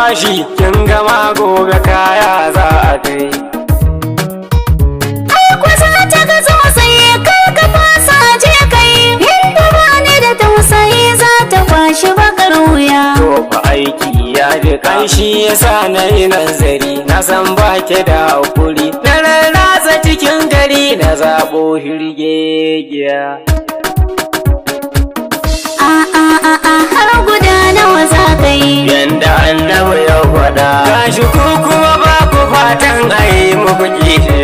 bashi kin gama gobe kaya za a kai. Ai kusa ta ga sosai kar ka fasa je kai, inda bani da tausayi za ta kwashi bakar wuya. To fa aiki ya ji kanshi yasa na yi nazari, na san ba ke da hakuri, na rarrasa cikin gari na zaɓo hirgegiya. Har guda nawa za ka yi? Yanda annabi ya faɗa, gashi ku kuma ba ku fatan a yi muku kishi.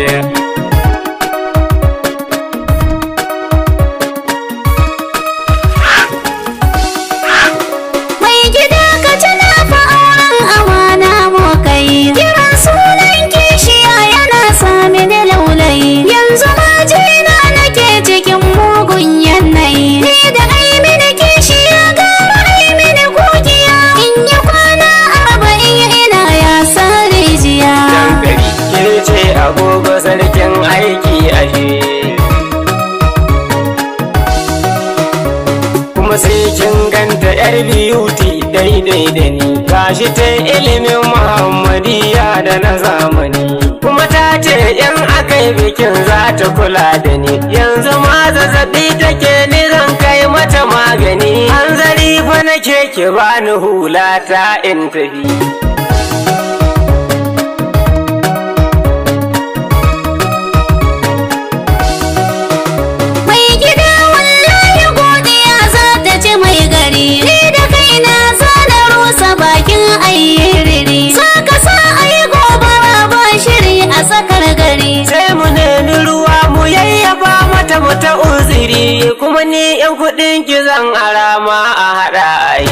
Mai gida ka tuna fa auren amana mu kai, kiran sunan kishiya yana sami da laulayi. Yanzu ma jina nake cikin mugun yanayi, ni da ai mini kishiya gara ai mini gogiya. In yi kwana 40 ina ya sa rijiya. Dankali ke ce agogo sarkin aiki ashe, kuma sai kin ganta yar beauty daidai da ni, gashi ta ilimin muhammadiya da na zamani, kuma ta ce yan akai bikin za ta kula da ni. Yanzu ma zazzabi take ni zan kai mata magani, hanzari fa nake ki bani hula ta in tafi. Mai gida wallahi godiya za ta ci mai gari, ni da kaina za na rusa bakin ayyiriri. Za ka sa ayi gobara ba shiri a tsakar gari. Sai mu nemi ruwa mu yayyafa mata mata uziri, kuma ni yan kuɗin ki zan arama a haɗa ai.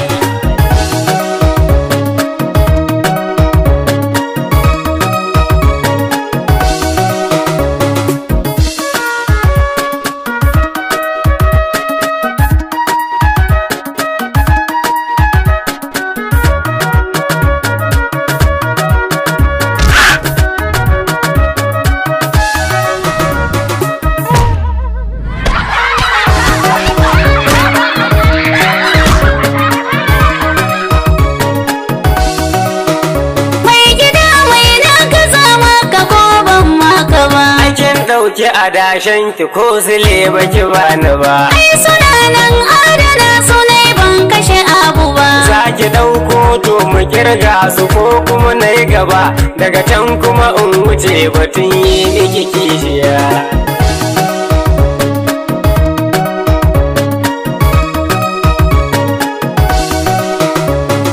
Dauki adashen ki ko sile baki bani ba. Ai suna nan adana su ne ban kashe abu ba. Za ki ɗauko to mu kirga su ko kuma na yi gaba, daga can kuma in wuce batun yi miki kishiya.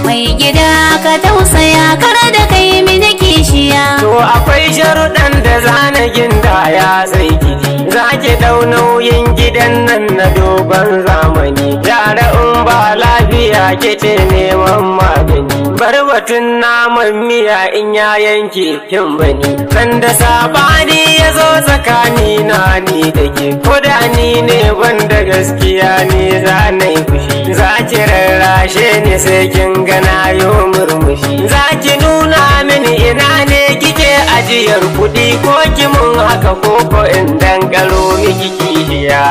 Mai gida ka tausaya kar da kai mini kishiya. To akwai sharuɗan da zanagin da ya sai gidi, za ki ɗau nauyin gidan nan na dogon zamani. Yara in ba lafiya ke ce neman magani, bar batun naman miya in ya yanke kin bani. Dan da sabani ya zo tsakani na ni da ke, ko da ni ne wanda gaskiya ne za na yi fushi. Za ki rarrashe ni sai kin gana yo murmushi, za ki nuna mini ina ne kike ajiyar kuɗi, ko ki mun haka ko in dankalo miki kishiya.